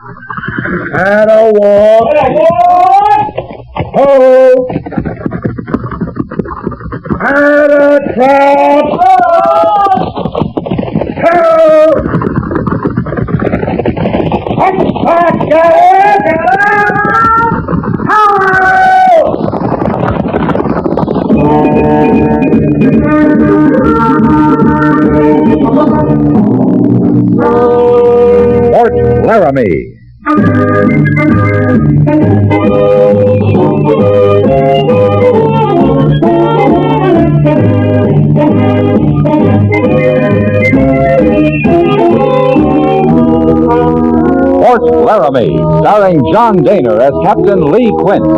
And a walk. Ho! And a trot. Ho! Fort Laramie. Fort Laramie, starring John Dehner as Captain Lee Quince.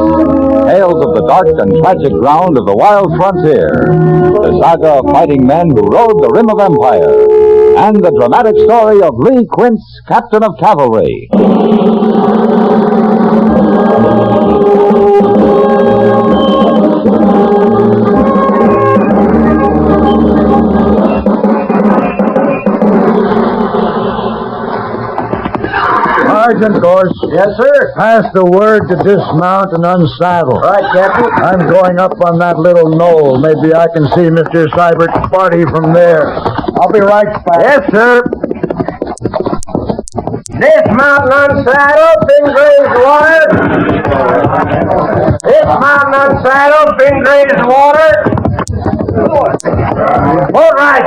Tales of the dark and tragic ground of the wild frontier. The saga of fighting men who rode the rim of empire. And the dramatic story of Lee Quince, Captain of Cavalry. Sergeant Gorse. Yes, sir. Pass the word to dismount and unsaddle. Right, Captain. I'm going up on that little knoll. Maybe I can see Mr. Seibert's party from there. I'll be right back. Yes, sir. Dismount and unsaddle, Fingers water. Dismount and unsaddle, Fingers water. All right.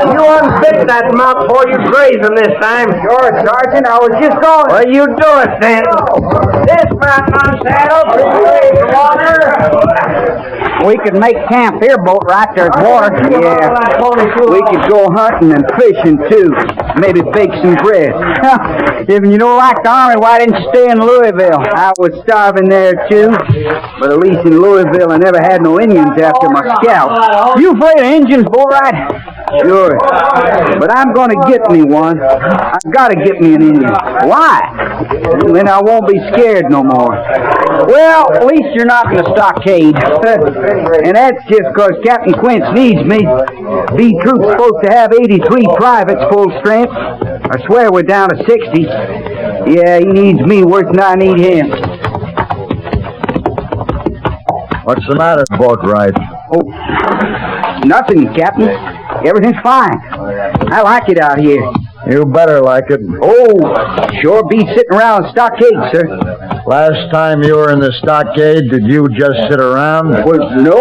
You unfit that mount before you graze him this time. Sure, Sergeant. I was just going. Well, you do it then. Dismount and unsaddle, Fingers water. We could make camp here, Boatwright. There's water. Yeah. We could go hunting and fishing, too. Maybe bake some bread. If you don't like the Army, why didn't you stay in Louisville? I was starving there, too. But at least in Louisville, I never had no Indians after my scalp. You afraid of Indians, Boatwright? Sure. But I'm going to get me one. I've got to get me an Indian. Why? Then I won't be scared no more. Well, at least you're not in the stockade. And that's just because Captain Quince needs me. B Troop's supposed to have 83 privates full strength. I swear we're down to 60. Yeah, he needs me worse than I need him. What's the matter, Boatwright? Oh, nothing, Captain. Everything's fine. I like it out here. You better like it. Oh, sure beats sitting around the stockade, sir. Last time you were in the stockade, did you just sit around? Well, no.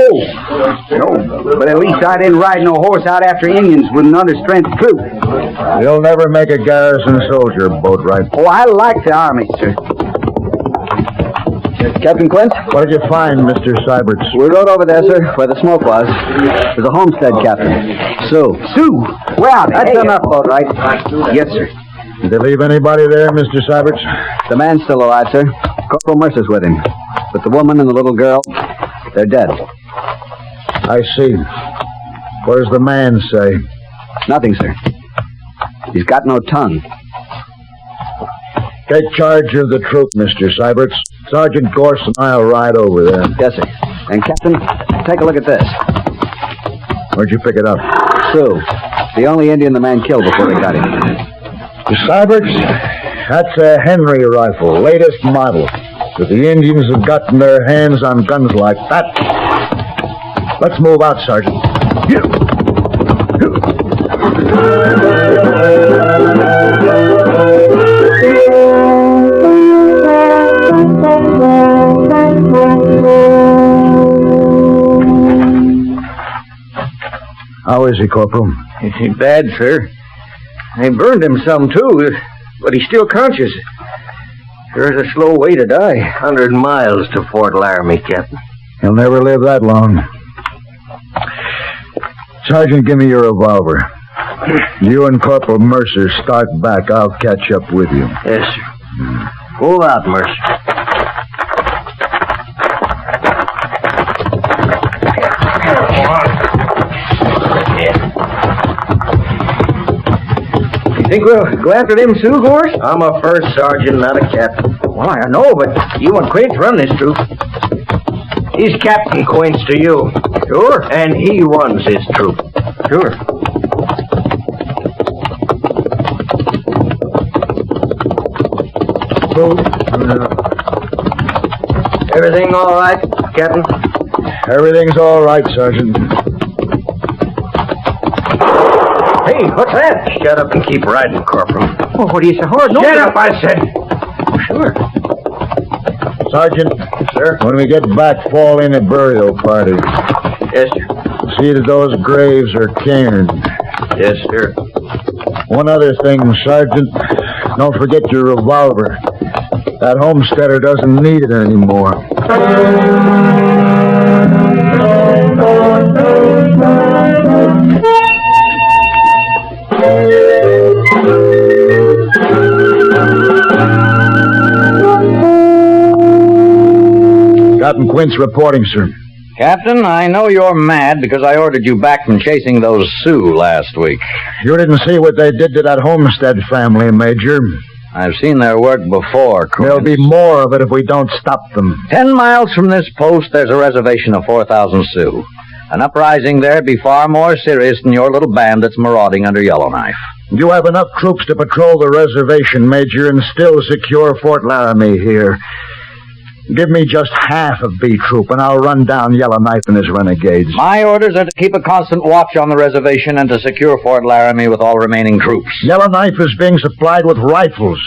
But at least I didn't ride no horse out after Indians with an understrength troop. You'll never make a garrison soldier, Boatwright. Oh, I like the Army, sir. Captain Quince? What did you find, Mr. Seiberts? We rode over there, sir, where the smoke was. There's a homestead, Captain. Sue? Well, that's enough, Boatwright. Yes, sir. Did they leave anybody there, Mr. Seiberts? The man's still alive, sir. Corporal Mercer's with him. But the woman and the little girl, they're dead. I see. What does the man say? Nothing, sir. He's got no tongue. Take charge of the troop, Mr. Seiberts. Sergeant Gorse and I'll ride over there. Yes, sir. And, Captain, take a look at this. Where'd you pick it up? Sue. The only Indian the man killed before they got him. Mr. Seiberts, that's a Henry rifle, latest model. If the Indians have gotten their hands on guns like that... Let's move out, Sergeant. How is he, Corporal? He's bad, sir. They burned him some, too, but he's still conscious. There's a slow way to die. 100 miles to Fort Laramie, Captain. He'll never live that long. Sergeant, give me your revolver. You and Corporal Mercer start back. I'll catch up with you. Yes, sir. Move out, Mercer. Think we'll go after them Sioux, Gorse? I'm a first sergeant, not a captain. Well, I know, but you and Quince run this troop. He's Captain Quince to you. Sure. And he runs his troop. Sure. boat. Everything all right, Captain? Everything's all right, Sergeant. Hey, what's that? Shut up and keep riding, Corporal. Oh, what do you say? Hold on. Shut up, I said. Sure. Sergeant. Sir? When we get back, fall in a burial party. Yes, sir. See that those graves are cairned. Yes, sir. One other thing, Sergeant. Don't forget your revolver. That homesteader doesn't need it anymore. Captain Quince reporting, sir. Captain, I know you're mad because I ordered you back from chasing those Sioux last week. You didn't see what they did to that Homestead family, Major. I've seen their work before, Quince. There'll be more of it if we don't stop them. 10 miles from this post, there's a reservation of 4,000 Sioux. An uprising there'd be far more serious than your little band that's marauding under Yellowknife. You have enough troops to patrol the reservation, Major, and still secure Fort Laramie here. Give me just half of B Troop, and I'll run down Yellowknife and his renegades. My orders are to keep a constant watch on the reservation and to secure Fort Laramie with all remaining troops. Yellowknife is being supplied with rifles,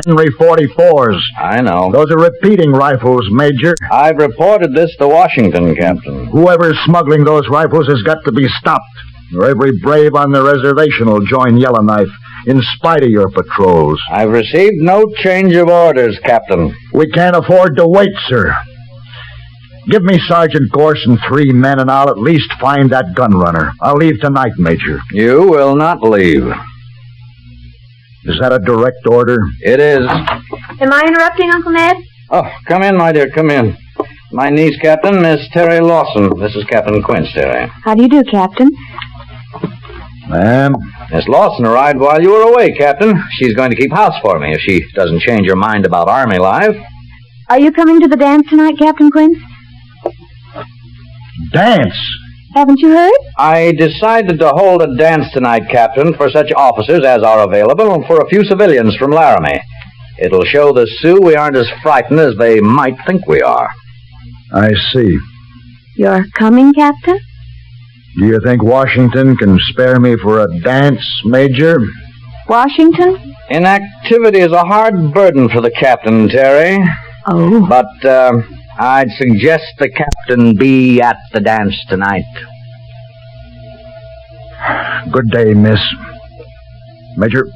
Henry 44s. I know. Those are repeating rifles, Major. I've reported this to Washington, Captain. Whoever's smuggling those rifles has got to be stopped, or every brave on the reservation will join Yellowknife, in spite of your patrols. I've received no change of orders, Captain. We can't afford to wait, sir. Give me Sergeant Gorse and 3 men, and I'll at least find that gun runner. I'll leave tonight, Major. You will not leave. Is that a direct order? It is. Am I interrupting, Uncle Ned? Oh, come in, my dear, come in. My niece, Captain, Miss Terry Lawson. This is Captain Quince, Terry. How do you do, Captain? Ma'am? Miss Lawson arrived while you were away, Captain. She's going to keep house for me if she doesn't change her mind about Army life. Are you coming to the dance tonight, Captain Quince? Dance? Haven't you heard? I decided to hold a dance tonight, Captain, for such officers as are available and for a few civilians from Laramie. It'll show the Sioux we aren't as frightened as they might think we are. I see. You're coming, Captain? Do you think Washington can spare me for a dance, Major? Washington? Inactivity is a hard burden for the captain, Terry. Oh. But I'd suggest the captain be at the dance tonight. Good day, miss. Major.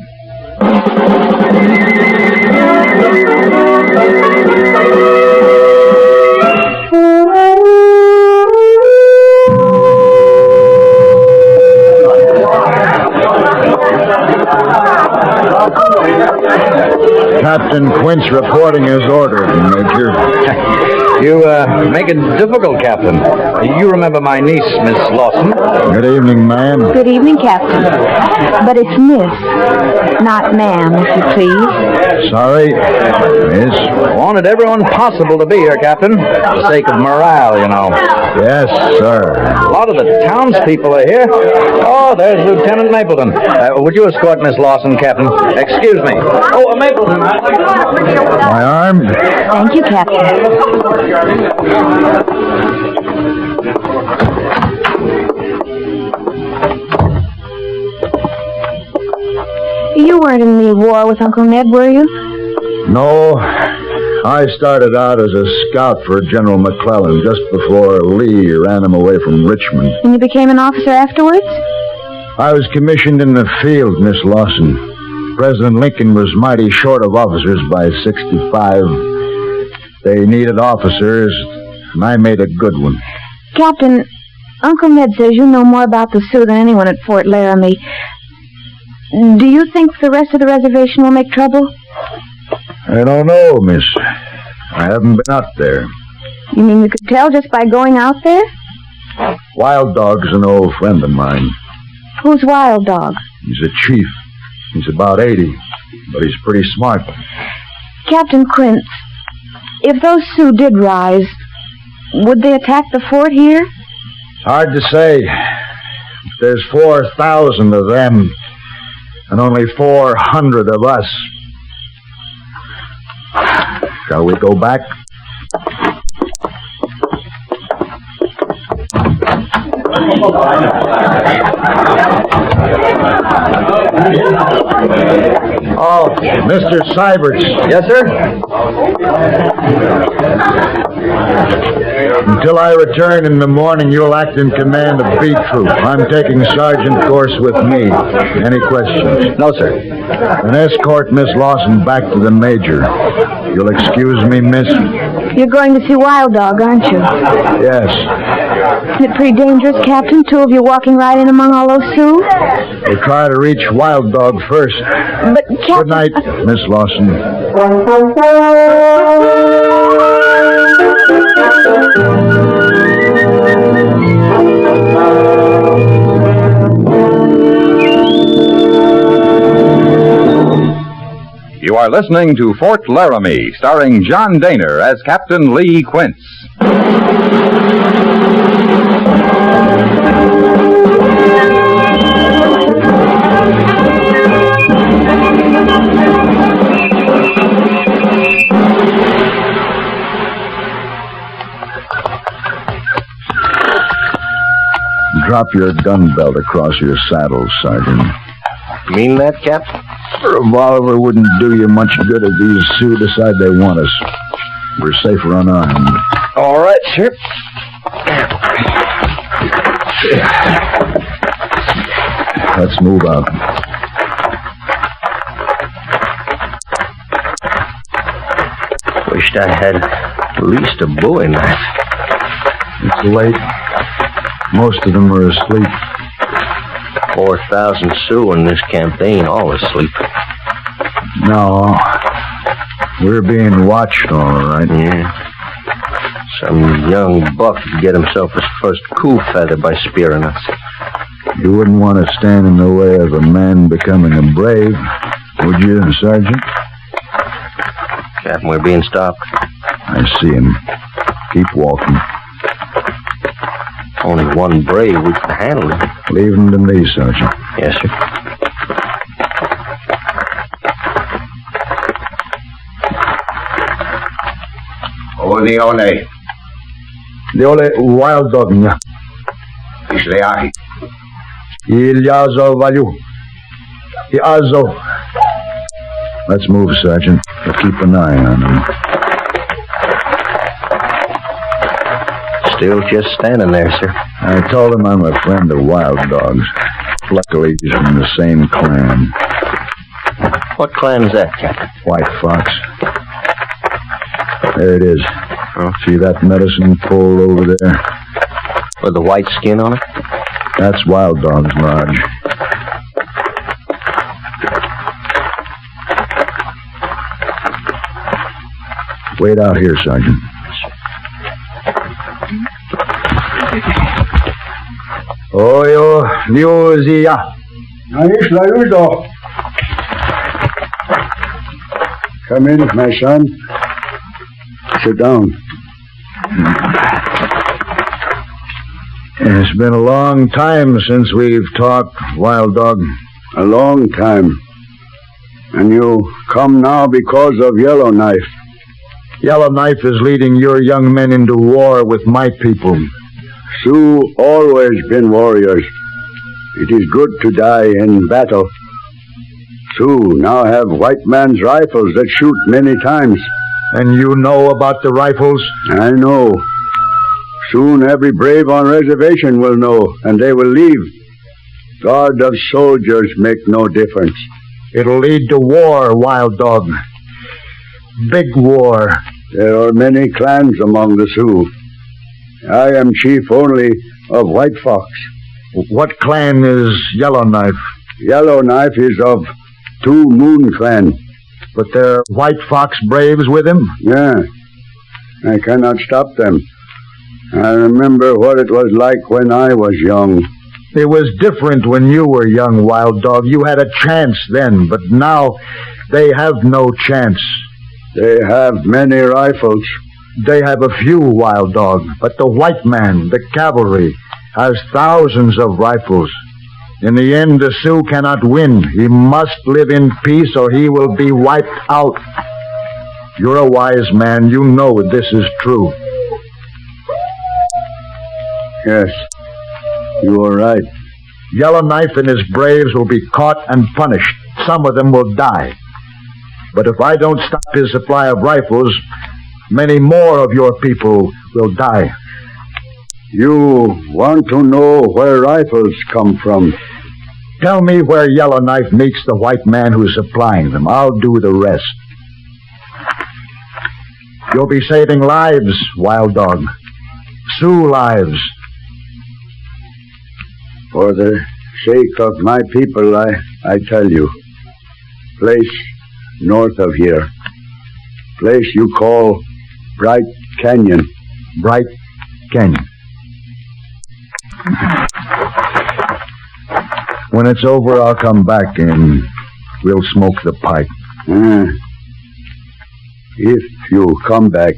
Captain Quince reporting his order, Major. You make it difficult, Captain. You remember my niece, Miss Lawson. Good evening, ma'am. Good evening, Captain. But it's Miss, not ma'am, if you please. Sorry, miss. Wanted everyone possible to be here, Captain. For the sake of morale, you know. Yes, sir. A lot of the townspeople are here. Oh, there's Lieutenant Mapleton. Would you escort Miss Lawson, Captain? Excuse me. Oh, Mapleton. My arm? Thank you, Captain. You weren't in the war with Uncle Ned, were you? No. I started out as a scout for General McClellan just before Lee ran him away from Richmond. And you became an officer afterwards? I was commissioned in the field, Miss Lawson. President Lincoln was mighty short of officers by 65. They needed officers, and I made a good one. Captain, Uncle Ned says you know more about the Sioux than anyone at Fort Laramie. Do you think the rest of the reservation will make trouble? I don't know, miss. I haven't been out there. You mean you could tell just by going out there? Wild Dog's an old friend of mine. Who's Wild Dog? He's a chief. He's about 80, but he's pretty smart. Captain Quince, if those Sioux did rise, would they attack the fort here? Hard to say. There's 4,000 of them, and only 400 of us. Shall we go back? Oh, Mr. Syberts. yes, sir? Until I return in the morning, you'll act in command of B Troop. I'm taking sergeant course with me. Any questions? No, sir. Then escort Miss Lawson back to the major. You'll excuse me, miss? You're going to see Wild Dog, aren't you? Yes. Isn't it pretty dangerous, Captain? Two of you walking right in among all those Sioux? We'll try to reach Wild Dog first. But, Captain... Good night, Miss Lawson. You are listening to Fort Laramie, starring John Dehner as Captain Lee Quince. Drop your gun belt across your saddle, Sergeant. Mean that, Cap? A revolver wouldn't do you much good if these Sioux decide they want us. We're safer unarmed. All right, sir. Let's move out. Wished I had at least a bowie knife. It's late. Most of them are asleep. 4,000 Sioux in this camp, they ain't all asleep. No. We're being watched, all right. Yeah. Some young buck could get himself his first coup feather by spearing us. You wouldn't want to stand in the way of a man becoming a brave, would you, Sergeant? Captain, we're being stopped. I see him. Keep walking. Only one brave, we can handle him. Leave him to me, Sergeant. Yes, sir. Leone. Leone, Wild Dog, nya. Isleahi. Ilyazo Valyu. Iazo. Let's move, Sergeant. We'll keep an eye on him. Still just standing there, sir. I told him I'm a friend of Wild Dog's. Luckily, he's from the same clan. What clan is that, Captain? White Fox. There it is. Oh. See that medicine pole over there? With the white skin on it? That's Wild Dog's lodge. Wait out here, Sergeant. Oyo, Liuzia. Come in, my son. Sit down. It's been a long time since we've talked, Wild Dog. A long time. And you come now because of Yellowknife. Yellowknife is leading your young men into war with my people. Sioux always been warriors. It is good to die in battle. Sioux now have white man's rifles that shoot many times. And you know about the rifles? I know. Soon every brave on reservation will know, and they will leave. God of soldiers make no difference. It'll lead to war, Wild Dog. Big war. There are many clans among the Sioux. I am chief only of White Fox. What clan is Yellowknife? Yellowknife is of Two Moon Clan. But there are White Fox braves with him? Yeah. I cannot stop them. I remember what it was like when I was young. It was different when you were young, Wild Dog. You had a chance then, but now they have no chance. They have many rifles. They have a few, Wild Dog, but the white man, the cavalry, has thousands of rifles. In the end, the Sioux cannot win. He must live in peace or he will be wiped out. You're a wise man. You know this is true. Yes, you are right. Yellowknife and his braves will be caught and punished. Some of them will die. But if I don't stop his supply of rifles, many more of your people will die. You want to know where rifles come from? Tell me where Yellowknife meets the white man who's supplying them. I'll do the rest. You'll be saving lives, Wild Dog. Sioux lives. For the sake of my people, I tell you. Place north of here. Place you call Bright Canyon. Bright Canyon. When it's over, I'll come back and we'll smoke the pipe. If you come back.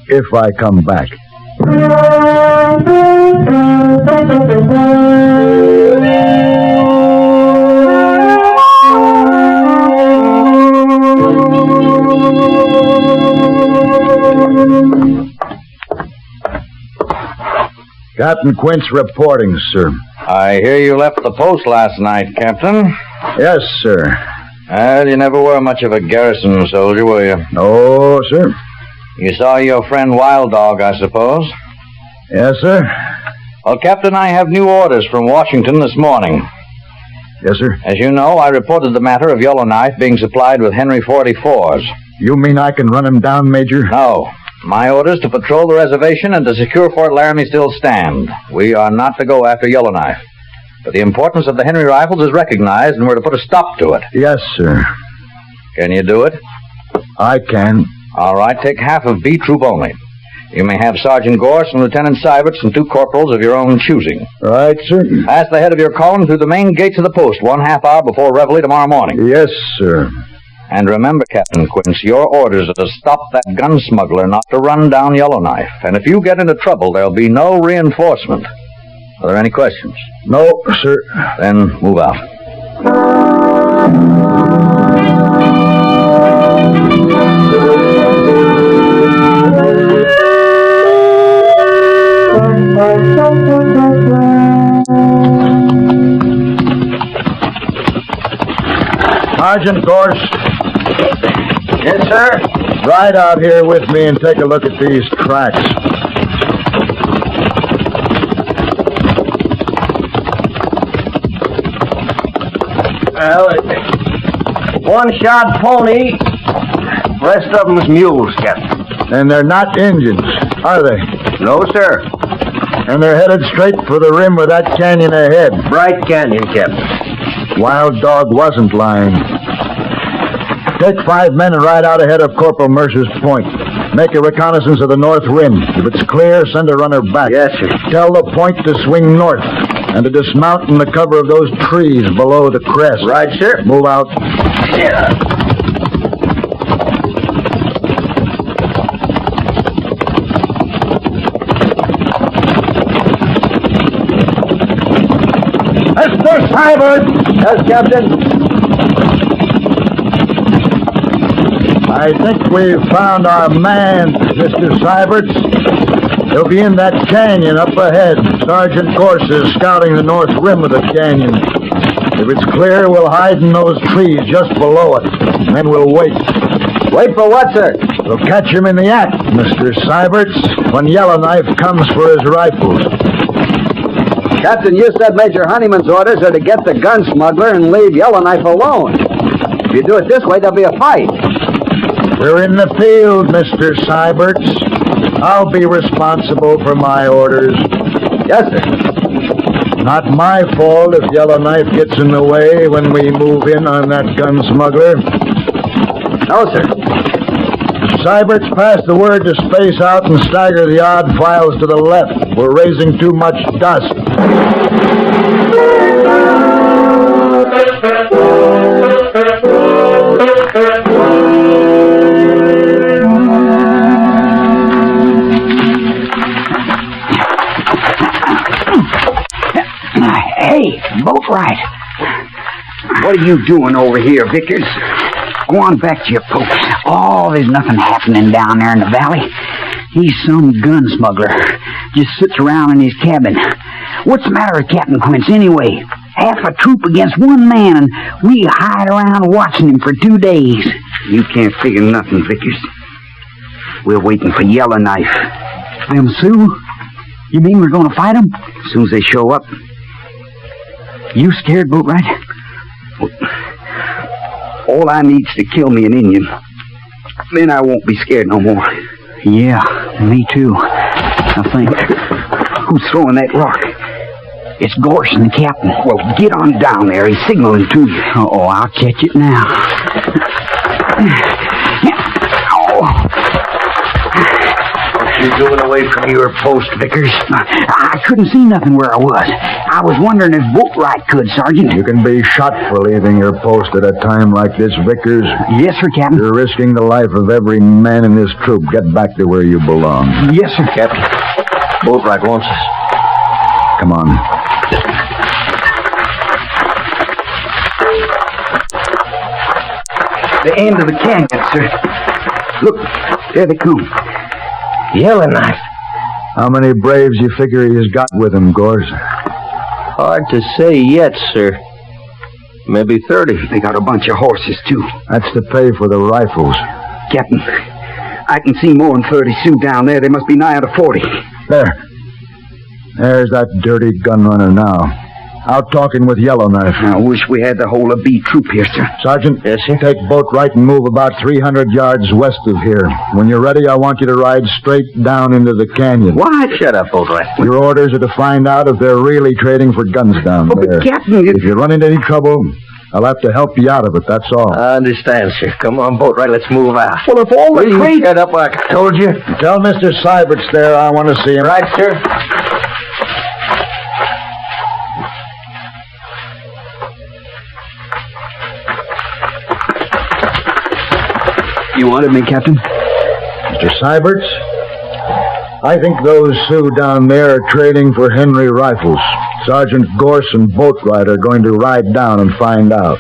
If I come back. Captain Quince reporting, sir. I hear you left the post last night, Captain. Yes, sir. Well, you never were much of a garrison soldier, were you? No, sir. You saw your friend Wild Dog, I suppose? Yes, sir. Well, Captain, I have new orders from Washington this morning. Yes, sir. As you know, I reported the matter of Yellowknife being supplied with Henry 44s. You mean I can run him down, Major? No. My orders to patrol the reservation and to secure Fort Laramie still stand. We are not to go after Yellowknife. But the importance of the Henry rifles is recognized, and we're to put a stop to it. Yes, sir. Can you do it? I can. All right, take half of B Troop only. You may have Sergeant Gorse and Lieutenant Seiberts and 2 corporals of your own choosing. Right, sir. Pass the head of your column through the main gates of the post 1/2 hour before reveille tomorrow morning. Yes, sir. And remember, Captain Quince, your orders are to stop that gun smuggler, not to run down Yellowknife. And if you get into trouble, there'll be no reinforcement. Are there any questions? No, sir. Then move out. Sergeant Gorse. Yes, sir? Ride out here with me and take a look at these tracks. Well, one-shod pony. Rest of them's mules, Captain. And they're not Indians, are they? No, sir. And they're headed straight for the rim of that canyon ahead. Bright Canyon, Captain. Wild Dog wasn't lying. Take 5 men and ride out ahead of Corporal Mercer's point. Make a reconnaissance of the north rim. If it's clear, send a runner back. Yes, sir. Tell the point to swing north and to dismount in the cover of those trees below the crest. Right, sir. Move out. Yeah. Mr. Seiberts! Yes, Captain. I think we've found our man, Mr. Seiberts. He'll be in that canyon up ahead. Sergeant Gorse is scouting the north rim of the canyon. If it's clear, we'll hide in those trees just below it. And then we'll wait. Wait for what, sir? We'll catch him in the act, Mr. Seiberts, when Yellowknife comes for his rifles. Captain, you said Major Honeyman's orders are to get the gun smuggler and leave Yellowknife alone. If you do it this way, there'll be a fight. We're in the field, Mr. Seiberts. I'll be responsible for my orders. Yes, sir. Not my fault if Yellowknife gets in the way when we move in on that gun smuggler. No, sir. Seiberts, pass the word to space out and stagger the odd files to the left. We're raising too much dust. Hey, boat ride. What are you doing over here, Vickers? Go on back to your post. Oh, there's nothing happening down there in the valley. He's some gun smuggler. Just sits around in his cabin. What's the matter with Captain Quince, anyway? Half a troop against one man, and we hide around watching him for 2 days. You can't figure nothing, Vickers. We're waiting for Yellowknife. Them Sioux? You mean we're going to fight them? As soon as they show up. You scared, Boatwright? All I need's to kill me an Indian. Then I won't be scared no more. Yeah, me too. I think. Who's throwing that rock? It's Gorson, the captain. Well, get on down there. He's signaling to you. Oh, I'll catch it now. What you doing away from your post, Vickers? I couldn't see nothing where I was. I was wondering if Boatwright could, Sergeant. You can be shot for leaving your post at a time like this, Vickers. Yes, sir, Captain. You're risking the life of every man in this troop. Get back to where you belong. Yes, sir. Captain, Boatwright wants us. Come on. The end of the canyon, sir. Look, there they come. Yellowknife. How many braves you figure he has got with him, Gores? Hard to say yet, sir. Maybe 30. They got a bunch of horses, too. That's to pay for the rifles. Captain, I can see more than 30 Sioux down there. They must be nigh to 40. There. There's that dirty gun runner now. Out talking with Yellowknife. I wish we had the whole of B troop here, sir. Sergeant, yes, sir? Take Boatwright and move about 300 yards west of here. When you're ready, I want you to ride straight down into the canyon. What? Shut up, Boatwright. Your orders are to find out if they're really trading for guns down there. But Captain... If you run into any trouble, I'll have to help you out of it, that's all. I understand, sir. Come on, Boatwright, let's move out. Well, if all the crazy... Shut up like I told you. Tell Mr. Seibert's there I want to see him. Right, sir. You wanted me, Captain? Mr. Seibert's? I think those Sioux down there are trading for Henry rifles. Sergeant Gorse and Boatwright are going to ride down and find out.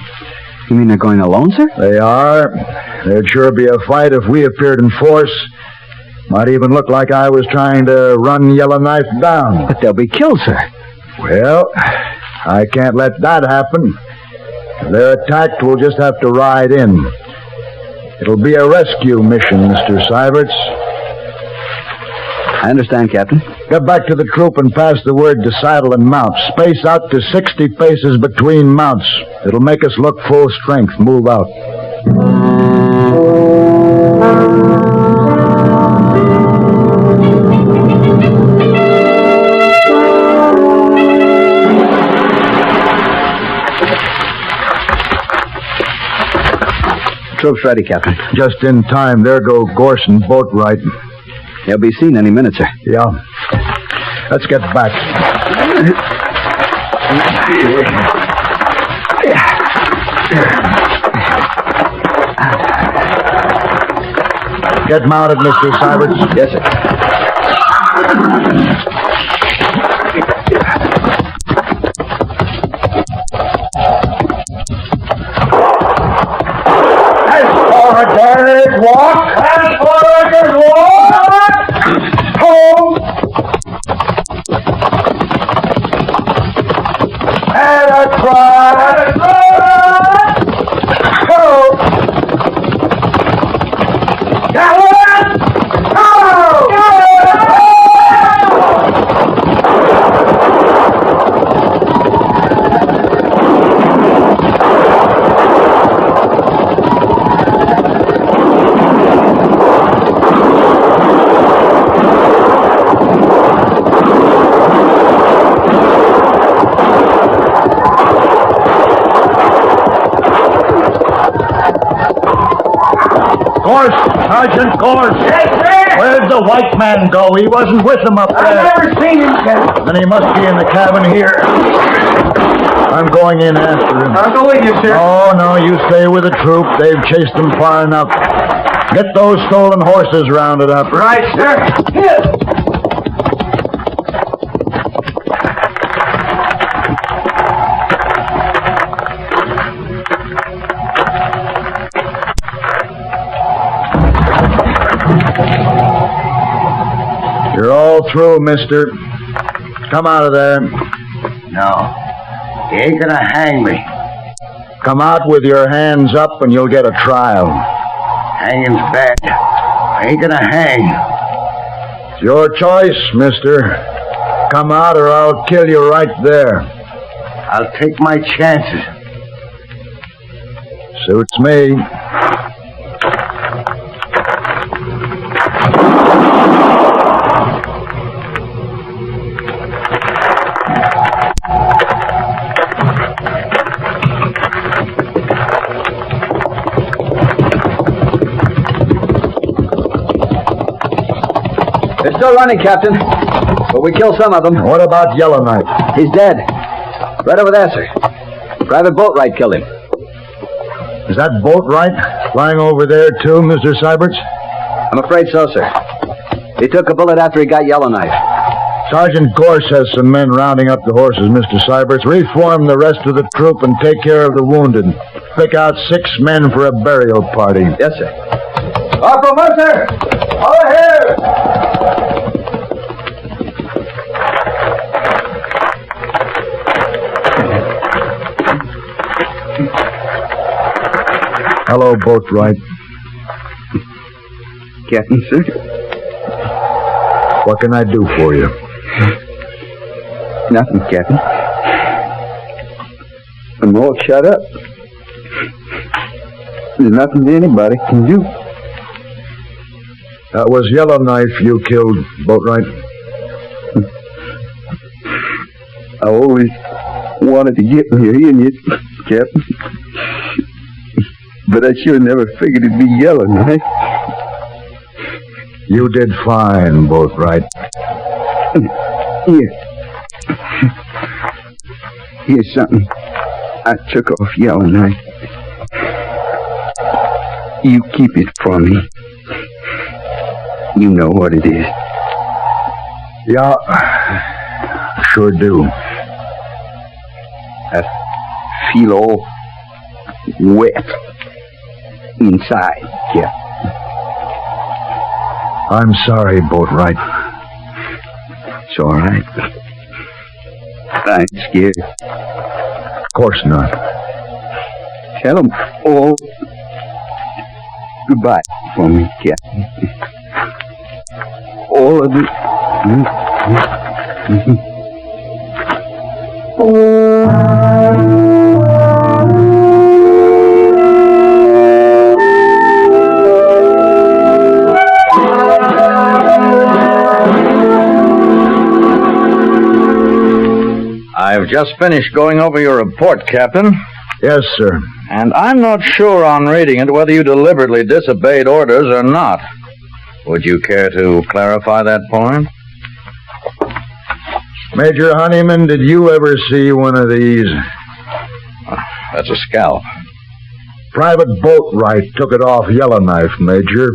You mean they're going alone, sir? They are. There'd sure be a fight if we appeared in force. Might even look like I was trying to run Yellowknife down. But they'll be killed, sir. Well, I can't let that happen. If they're attacked, we'll just have to ride in. It'll be a rescue mission, Mr. Seibert's. I understand, Captain. Get back to the troop and pass the word to saddle and mount. Space out to 60 paces between mounts. It'll make us look full strength. Move out. Troop's ready, Captain. Just in time. There go Gorse and Boatwright. They'll be seen any minute, sir. Yeah. Let's get back. Get mounted, Mr. Seibert's. Yes, sir. Walk! As forward, walk! Home! And a try! Home! Gallon! Home! Sergeant Gorse. Yes, sir! Where'd the white man go? He wasn't with them up there. I've never seen him, Captain. Then he must be in the cabin here. I'm going in after him. I'll go with you, sir. Oh, no, you stay with the troop. They've chased them far enough. Get those stolen horses rounded up. Right, sir. Here. You're all through, mister. Come out of there. No. He ain't gonna hang me. Come out with your hands up and you'll get a trial. Hanging's bad. I ain't gonna hang. It's your choice, mister. Come out or I'll kill you right there. I'll take my chances. Suits me. They're still running, Captain. But we killed some of them. What about Yellowknife? He's dead. Right over there, sir. Private Boatwright killed him. Is that Boatwright flying over there, too, Mr. Syberts? I'm afraid so, sir. He took a bullet after he got Yellowknife. Sergeant Gorse has some men rounding up the horses, Mr. Syberts. Reform the rest of the troop and take care of the wounded. Pick out 6 men for a burial party. Yes, sir. Corporal Mercer! Over here! Hello, Boatwright. Captain, sir? What can I do for you? Nothing, Captain. I'm all shut up. There's nothing anybody can do. That was Yellowknife you killed, Boatwright. I always wanted to get me in it, Captain. But I sure never figured it'd be Yellowknife. You did fine, Boatwright. Here. Here's something I took off Yellowknife. You keep it for me. You know what it is. Yeah, sure do. I feel all wet inside, Captain. I'm sorry, Boatwright. It's all right. I ain't scared. Of course not. Tell them all goodbye for me, Captain. All of it. I've just finished going over your report, Captain. Yes, sir. And I'm not sure on reading it whether you deliberately disobeyed orders or not. Would you care to clarify that point? Major Honeyman, did you ever see one of these? That's a scalp. Private Boatwright took it off Yellowknife, Major.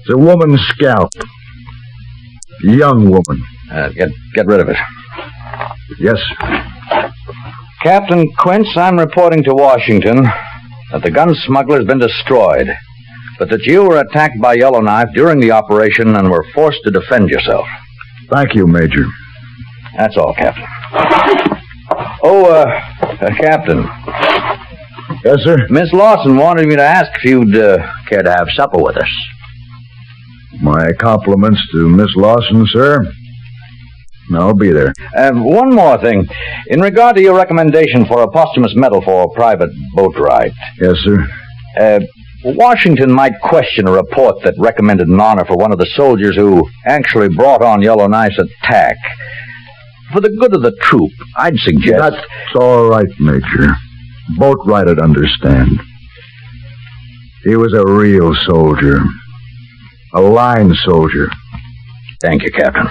It's a woman's scalp. A young woman. Get rid of it. Yes. Captain Quince, I'm reporting to Washington that the gun smuggler's been destroyed, but that you were attacked by Yellowknife during the operation and were forced to defend yourself. Thank you, Major. That's all, Captain. Captain. Yes, sir? Miss Lawson wanted me to ask if you'd care to have supper with us. My compliments to Miss Lawson, sir. I'll be there. One more thing. In regard to your recommendation for a posthumous medal for Private Boatwright. Yes, sir. Washington might question a report that recommended an honor for one of the soldiers who actually brought on Yellowknife's attack. For the good of the troop, I'd suggest... That's all right, Major. Boatwright'd understand. He was a real soldier. A line soldier. Thank you, Captain.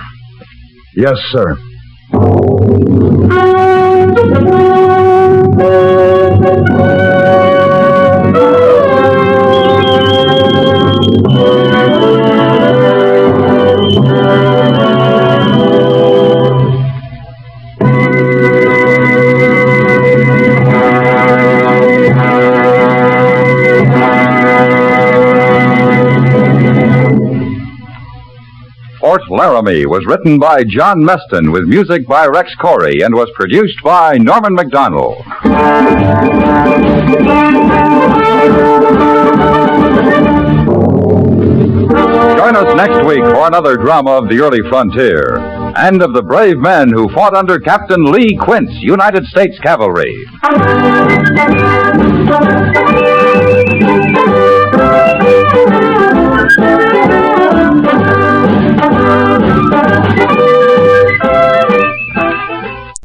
Yes, sir. Laramie was written by John Meston with music by Rex Corey and was produced by Norman McDonald. Join us next week for another drama of the early frontier and of the brave men who fought under Captain Lee Quince, United States Cavalry.